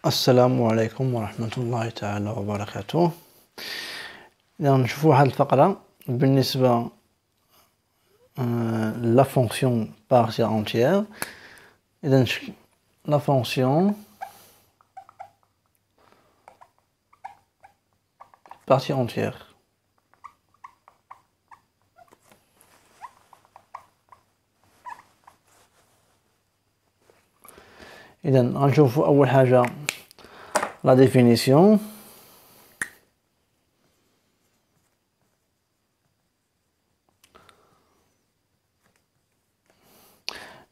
السلام عليكم ورحمة الله تعالى وبركاته. إذا نشوفوا واحد الفقرة بالنسبة la fonction partielle entière. إذا la fonction partielle entière. إذا غنشوفوا أول حاجة la définition.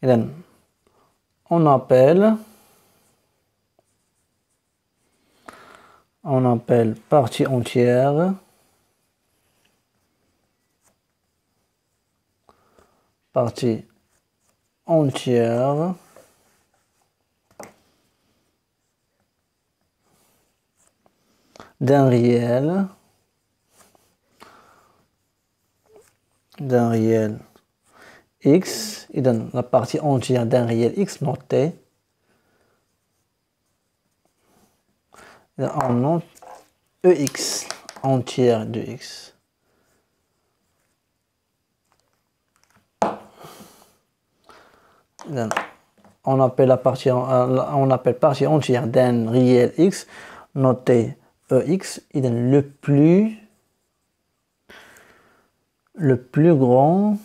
إذا on appelle partie entière d'un réel x, et dans la partie entière d'un réel x noté, on note ex entière de x. On appelle partie entière d'un réel x noté ex, et dans le plus grand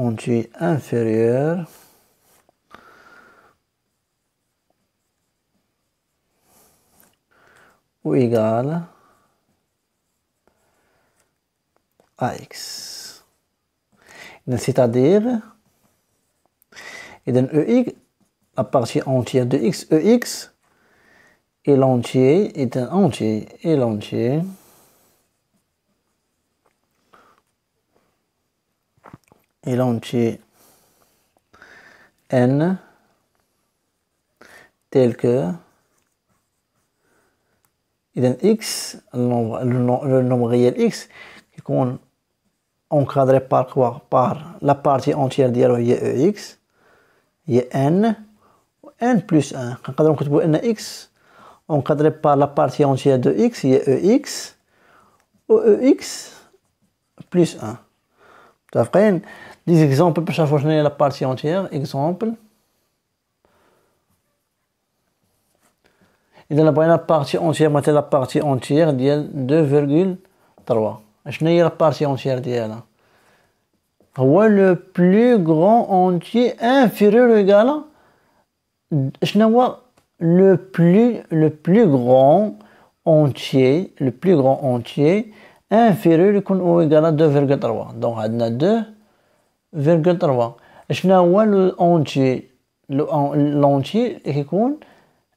entier inférieur ou égal à x. C'est-à-dire, EX, la partie entière de x, EX, et l'entier est un entier, et l'entier n tel que x, le nombre réel x, qui est encadré par quoi? Par la partie entière ديالو هي ex, هي n plus 1. نقدروا نكتبوا ان x encadré par la partie entière de x هي ex ou ex plus 1. متفقين؟ des exemples باش نعرفوا شنو هي la partie entière. exemple, إذا بغينا partie entière مثلا la partie entière ديال 2,3. شنو هي la partie entière ديالها؟ هو le plus grand entier inférieur ou égal à شنو هو le plus grand entier inférieur يكون ou égal à 2,3. donc عندنا 2,3. شنو هو l'entier يكون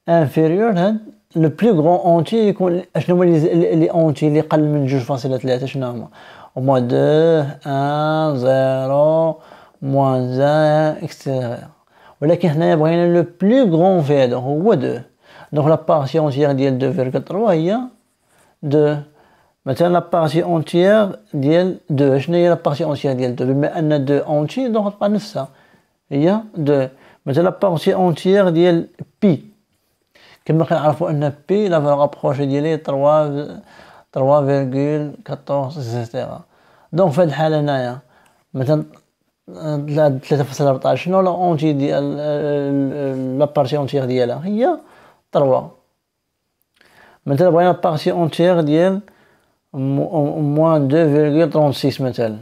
inférieur هاد le plus grand entier يكون شنو هما لي entier اللي قل من 2.3 شنو هما؟ هما 2 1 0 moins 1 etc. ولكن حنايا بغينا لو بلو غران في هذا هو 2. دونك لا بارتي اونتيير ديال 2,3 هي 2. مثلا لا بارتي اونتيير ديال 2 شنو هي لا بارتي اونتيير ديال 2؟ بما ان 2 اونتي دونك تبقى نفسها هي 2. مثلا لا بارتي اونتيير ديال بي كما كنعرفوا ان بي لا فالور ابروشي ديالي 3,14 etc. دونك في هذه الحاله هنايا مثلا 3,14 شنو لا اونتي ديال لا بارتي اونتيير ديالها هي 3. مثلا بغينا بارتي اونتيير ديال موان 2,36 مثلا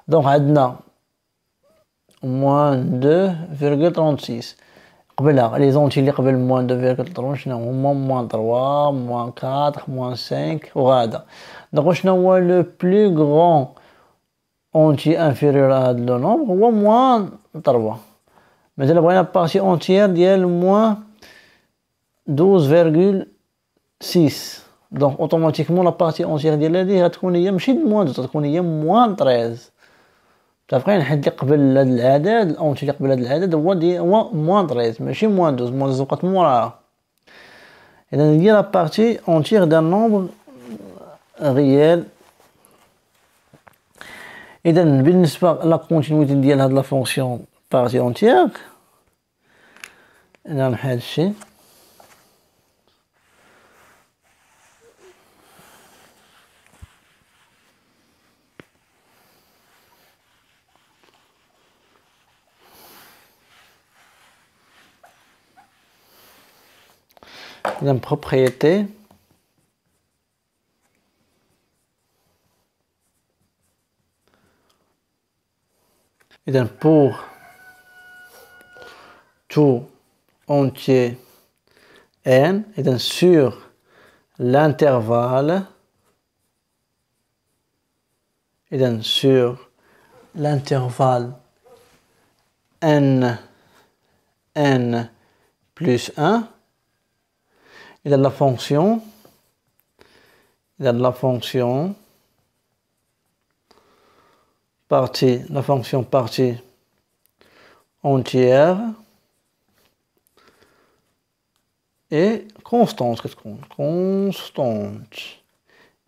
دونك عندنا موان 2,36 قبلها لي زونتي اللي قبل موان 2,3 شنو هما؟ موان 3 موان 4 موان 5 وهذا. دونك شنو هو لو بلو غران entier inférieur à le nombre هو moins 3. مثلا بغينا بارتي entière ديال moins 12,6 دونك اوتوماتيكمون لا بارتي entière ديال هذه غتكون هي ماشي moins 12 غتكون هي moins 13. متفقين؟ حيت اللي قبل هاد العدد الاونتي اللي قبل هاد العدد هو moins 13 ماشي moins 12 بقات موراها. إذا هي لا بارتي entière d'un nombre réel إذا بالنسبة لا كونتينيتي ديال هاد لا فونكسيون بارتي اونتيير نعمل هاد الشيء. إذا propriété إذا pour tout entier n إذا sur l'intervalle إذا sur l'intervalle n plus 1 إذا la fonction partie entière est constante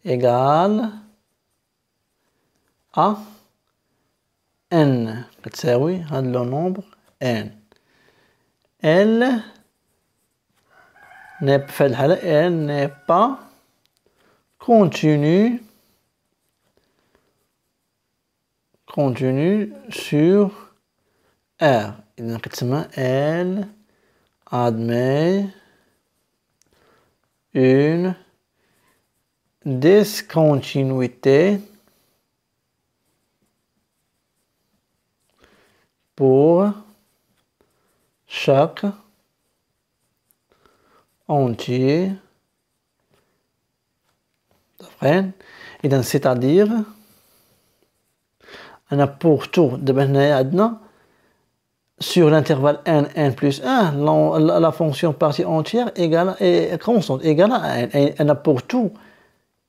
égale à n كتساوي هذا le nombre n. Elle n'est pas continue sur R. Elle admet une discontinuité pour chaque entier. إذا c'est-à-dire أنا pour tout دابا هنايا عندنا sur l'intervalle n plus 1 la fonction partie entière est constante égale à n. أنا pour tout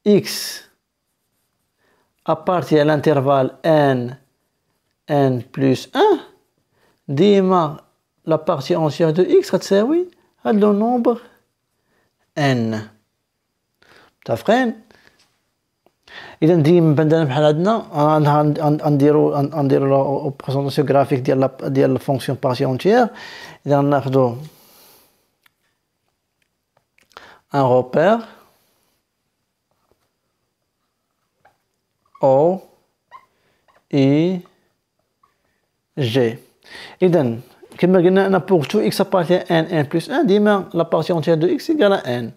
x appartient à l'intervalle n plus 1 ديما la partie entière de x غتساوي هاد le nombre n. متفقين؟ إذا ديما مثلا بحال عندنا نديرو بريزونطاسيون غرافيك ديال الفونكسيون بارتي اونتيير. إذا ناخدو ان روبير او اي جي. إذا كما قلنا أنا pour tout x appartient à n plus 1 ديما la partie entière de x égale à n.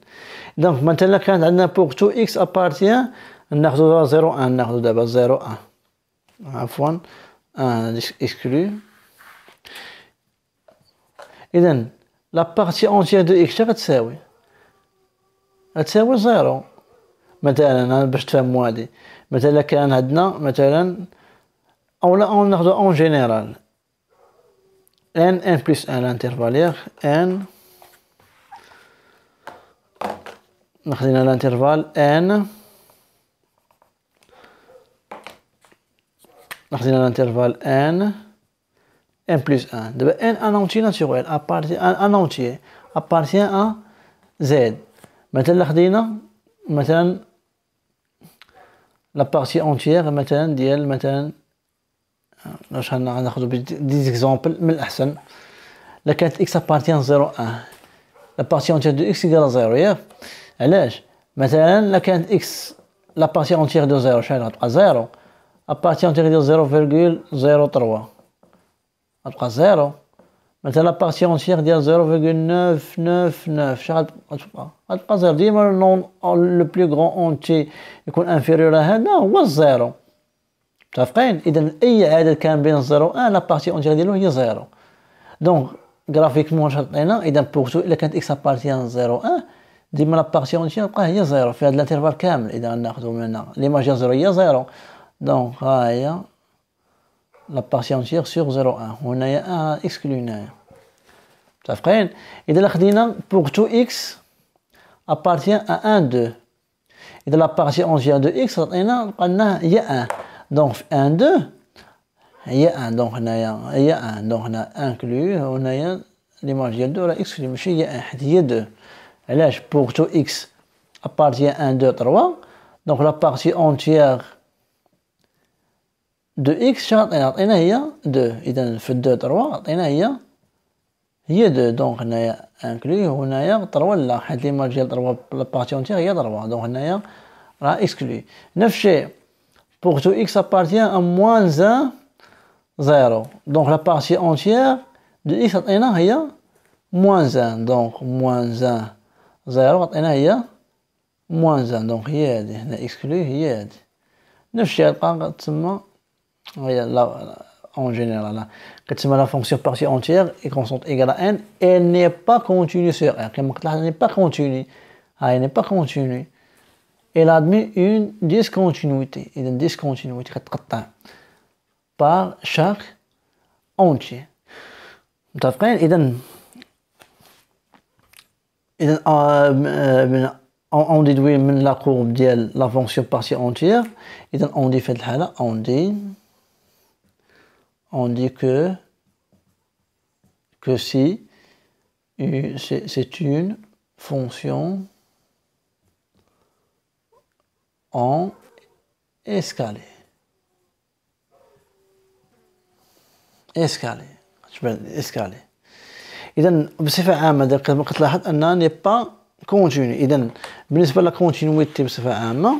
دونك مثلا كانت عندنا pour tout x appartient ناخدو 0 1 ناخدو دابا 0 1 عفوا 1 exclu. إذا la partie entière de x غتساوي 0 مثلا باش تفهموا هادي. مثلا كان عندنا مثلا أو ناخدو en général n plus 1 l'intervalle n ناخدينا l'intervalle n ناخدينا l'intervalle n plus 1 دابا n un entier naturel un entier appartient à z. مثلا خدينا مثلا la partie entière مثلا ديال مثلا واش غناخدو دي زيكزامبل من الاحسن. لا كانت x appartient 0 1 la partie entière de x égale 0 ياك. علاش؟ مثلا لا كانت x la partie entière de 0 شحال غتبقى 0 la partie entière ديال 0,03 غتبقى 0. مثلا la partie entière ديال 0,999 شحال غتبقى 0. ديما لو بلو غران entier يكون inférieur هذا هو الزيرو. متفقين؟ إذا أي عدد كان بين 0 و 1 لا بارتي اونتيغ ديالو هي 0. دونك غرافيكمون واش عطينا؟ إذا بوغ تو إلا كانت إكس أبارتيان 0 1 ديما لا بارتي اونتيغ تبقى هي 0 في هذا الانترفال كامل. إذا غناخدو من هنا ليماج ديال 0 هي 0 دونك ها هي لا بارتي اونتيغ سور 0 1 وهنايا 1 إكسكلو هنايا. متفقين؟ إذا إلا خدينا بوغ تو إكس أبارتيان أ 1 2 إذا لا بارتي اونتيغ دو إكس عطينا بقى لنا هي 1 دونك في 1 2 هي 1 دونك هنايا هي 1 دونك هنا انكلو هنايا ليماج ديال 2 راه اكس ماشي هي 1 حيت هي 2. علاش؟ بوغ تو اكس ابارتيان 1 2 3 دونك لا بارتي اونتيير دو إكس شنو عطينا هي دو، إذا في دو تروا عطينا هي دو، دونك هنايا انكلوي هنايا تروا لا، حيت ليماج ديال تروا لابارتي اونتيغ هي تروا، دونك هنايا راه اكسكلوي. نفس الشيء pour tout x appartient à moins 1 0، donc la partie entière de x عطينا هي moins 1، donc moins 1 0 عطينا هي moins 1، donc هي هادي هنا اكسكلوي هي هادي. نفس الشيء غتبقى تسمى هي لا en général là كتسمى la fonction partie entière est constante égale à n، elle n'est pas continue sur R، كما قلت لك elle n'est pas continue، elle n'est pas continue، elle admet une discontinuité، إذا discontinuité كتقطع par chaque entier. متفقين؟ إذا on déduit من la courbe ديال la fonction partie entière، إذا on dit في هاد الحالة on dit que si c'est une fonction en escalier. escalier. إذا بصفة عامة كتلاحظ أنها ني با كونتيني. إذا بالنسبة لا كونتينيتي بصفة عامة،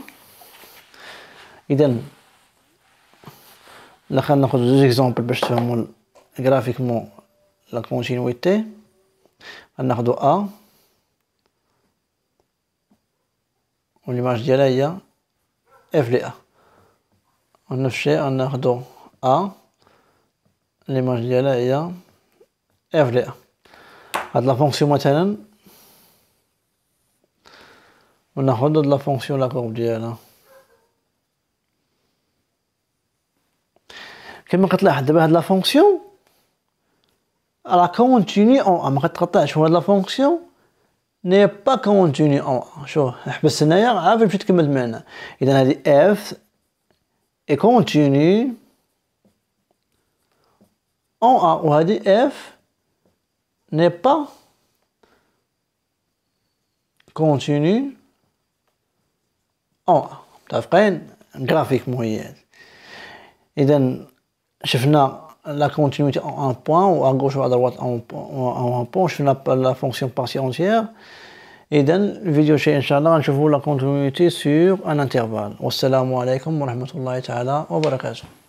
إذا خلينا ناخذ زوج اكزومبل باش تفهموا غرافيكمون لا كونتينيتي. غناخذو ا والإيماج ديالها هي اف لي ا، ونفس الشيء غناخذو ا الإيماج ديالها هي اف لي ا. هاد لا فونكسيون مثلا وناخذ هاد لا فونكسيون لا كورب ديالها كما كتلاحظ دابا. هاد لا فونكسيون راه كونتيني اون ا، ما كتقطعش. هاد لا فونكسيون ني با كونتيني اون ا. شوف حبس هنايا عاد باش تكمل المعنى. اذا هادي اف اي كونتيني اون ا، وهادي اف ني با كونتيني اون ا. متفقين؟ غرافيكمون هي هادي. اذا شفنا la continuité en un point, ou à gauche ou à droite en un point. شفنا la fonction partie entière. إذا الفيديو الجاي إن شاء الله غنشوفوا la continuité sur un intervalle. والسلام عليكم ورحمة الله تعالى وبركاته.